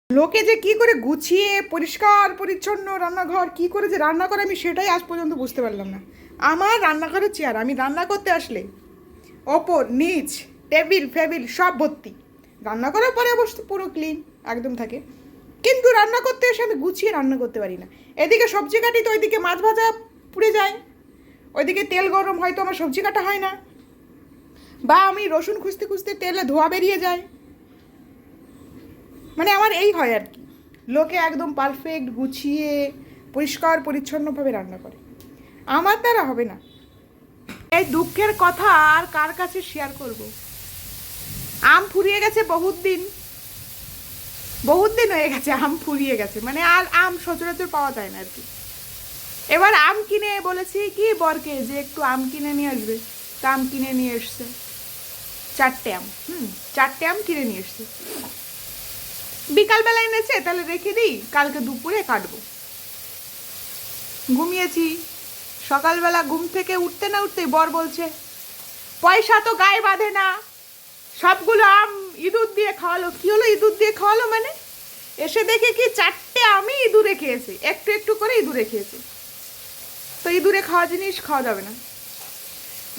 লোকে যে কি করে গুছিয়ে পরিষ্কার পরিচ্ছন্ন রান্নাঘর কি করে যে রান্না করে আমি সেটাই আজ পর্যন্ত বুঝতে পারলাম না। আমার রান্নাঘরের চেয়ার, আমি রান্না করতে আসলে ওপর নিচ টেবিল ফেবিল সব ভর্তি। রান্না করার পরে অবশ্য পুরো ক্লিন একদম থাকে, কিন্তু রান্না করতে এসে আমি গুছিয়ে রান্না করতে পারি না। এদিকে সবজি কাটি তো ওইদিকে মাছ ভাজা পুড়ে যায়, ওইদিকে তেল গরম হয়তো আমার সবজি কাটা হয় না, বা আমি রসুন খুঁজতে খুঁজতে তেলে ধোয়া বেরিয়ে যায়। মানে আমার এই হয় আর কি, লোকে একদম পারফেক্ট গুছিয়ে পরিষ্কার পরিচ্ছন্নভাবে রান্না করে, আমার দ্বারা হবে না। এই দুঃখের কথা আর কার কাছে শেয়ার করব। আম ফুরিয়ে গেছে বহুত দিন হয়ে গেছে, আম ফুরিয়ে গেছে, মানে আর আম সচরাচর পাওয়া যায় না আর কি। এবার আম কিনে বলেছি কি বরকে যে একটু আম কিনে নিয়ে আসবে, তা আম কিনে নিয়ে এসছে 4টে আম। 4টে আম কিনে নিয়ে এসছে, বিকালবেলা এনেছে, তাহলে রেখে দিই কালকে দুপুরে কাটবো। ঘুমিয়েছি, সকালবেলা ঘুম থেকে উঠতে না উঠতেই বর বলছে পয়সা তো গায়ে বাঁধে না, সবগুলো আম ইঁদুর দিয়ে খাওয়ালো। কি হলো ইঁদুর দিয়ে খাওয়ালো মানে? এসে দেখে কি 4টে আমি ইঁদুরে খেয়েছে, একটু একটু করে ইঁদুরে খেয়েছে। তো ইঁদুরে খাওয়া জিনিস খাওয়া যাবে না।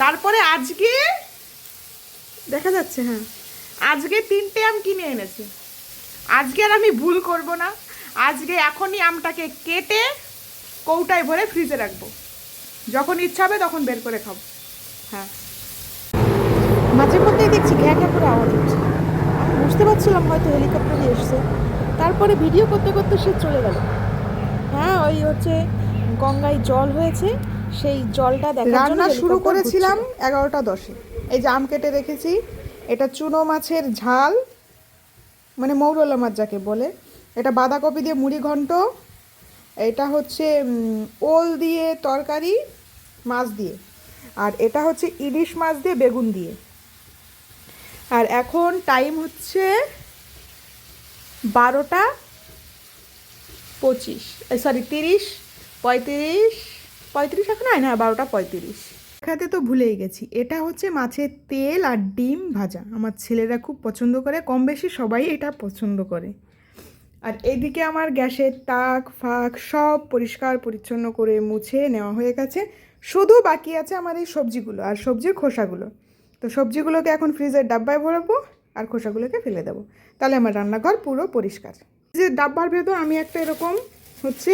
তারপরে আজকে দেখা যাচ্ছে, হ্যাঁ আজকে 3টে আম কিনে এনেছে। আজকে আর আমি ভুল করব না, আজকে এখনই আমটাকে কেটে কৌটায় ভরে ফ্রিজে রাখবো, যখন ইচ্ছা হবে তখন বের করে খাবো। হ্যাঁ, মাঝে মধ্যেই দেখছি ঘ্যাঁ ঘ্যাঁ করে আওয়াজ হচ্ছে, আমি বুঝতে পারছিলাম হয়তো হেলিকপ্টারই এসছে। তারপরে ভিডিও করতে করতে সে চলে গেল। হ্যাঁ, ওই হচ্ছে গঙ্গায় জল হয়েছে, সেই জলটা দেখার জন্য রান্না শুরু করেছিলাম 11টা 10-এ। এই যে আম কেটে রেখেছি, এটা চুনো মাছের ঝাল, মানে মৌরলা মাছ যাকে বলে। এটা বাঁধাকপি দিয়ে মুড়ি ঘন্ট, এটা হচ্ছে ওল দিয়ে তরকারি মাছ দিয়ে, আর এটা হচ্ছে ইলিশ মাছ দিয়ে বেগুন দিয়ে। আর এখন টাইম হচ্ছে 12টা 25, সরি 35 এখন হয় না, 12টা 35। খাতে তো ভুলেই গেছি, এটা হচ্ছে মাছের তেল আর ডিম ভাজা। আমার ছেলেরা খুব পছন্দ করে, কম বেশি সবাই এটা পছন্দ করে। আর এদিকে আমার গ্যাসের তাক ফাঁক সব পরিষ্কার পরিচ্ছন্ন করে মুছে নেওয়া হয়ে গেছে। শুধু বাকি আছে আমার এই সবজিগুলো আর সবজির খোসাগুলো। তো সবজিগুলোকে এখন ফ্রিজের ডাব্বায় ভরাবো আর খোসাগুলোকে ফেলে দেবো, তাহলে আমার রান্নাঘর পুরো পরিষ্কার। যে ডাব্বার ভেতর আমি একটা এরকম হচ্ছে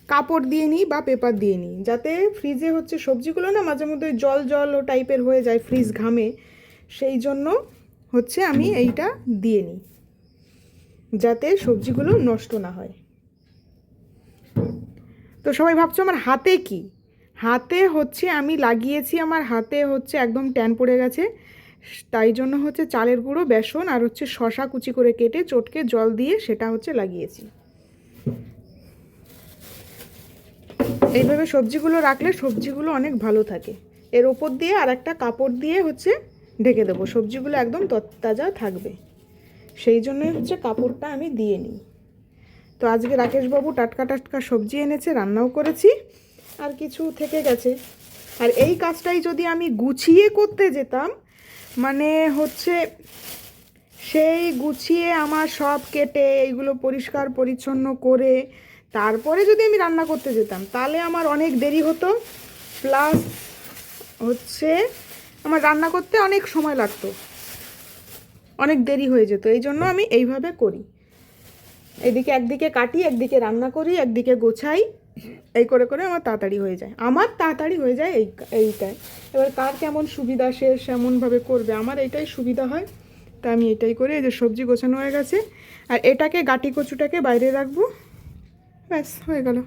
কাপড় দিয়ে নিই বা পেপার দিয়ে নিই, যাতে ফ্রিজে হচ্ছে সবজিগুলো না মাঝে মধ্যে জল জল ও টাইপের হয়ে যায়, ফ্রিজ ঘামে, সেই জন্য হচ্ছে আমি এইটা দিয়ে নিই যাতে সবজিগুলো নষ্ট না হয়। তো সবাই ভাবছো আমার হাতে কি, হাতে হচ্ছে আমি লাগিয়েছি, আমার হাতে হচ্ছে একদম ট্যান পড়ে গেছে, তাই জন্য হচ্ছে চালের গুঁড়ো বেসন আর হচ্ছে শশা কুচি করে কেটে চটকে জল দিয়ে সেটা হচ্ছে লাগিয়েছি। এইভাবে সবজিগুলো রাখলে সবজিগুলো অনেক ভালো থাকে। এর ওপর দিয়ে আর একটা কাপড় দিয়ে হচ্ছে ঢেকে দেবো, সবজিগুলো একদম তরতাজা থাকবে, সেই জন্যই হচ্ছে কাপড়টা আমি দিয়ে নিই। তো আজকে রাকেশবাবু টাটকা টাটকা সবজি এনেছে, রান্নাও করেছি, আর কিছু থেকে গেছে। আর এই কাজটাই যদি আমি গুছিয়ে করতে যেতাম, মানে হচ্ছে সেই গুছিয়ে আমার সব কেটে এইগুলো পরিষ্কার পরিচ্ছন্ন করে তারপরে যদি আমি রান্না করতে যেতাম, তাহলে আমার অনেক দেরি হতো, প্লাস হচ্ছে আমার রান্না করতে অনেক সময় লাগতো, অনেক দেরি হয়ে যেত। এই জন্য আমি এইভাবে করি, এদিকে একদিকে কাটি, একদিকে রান্না করি, একদিকে গোছাই, এই করে করে আমার তাড়াতাড়ি হয়ে যায়, এইটাই। এবার কার কেমন সুবিধা সে সেমনভাবে করবে, আমার এইটাই সুবিধা হয়, তা আমি এটাই করি। এই যে সবজি গোছানো হয়ে গেছে, আর এটাকে গাটি কচুটাকে বাইরে রাখবো, ব্যাস হয়ে গেল।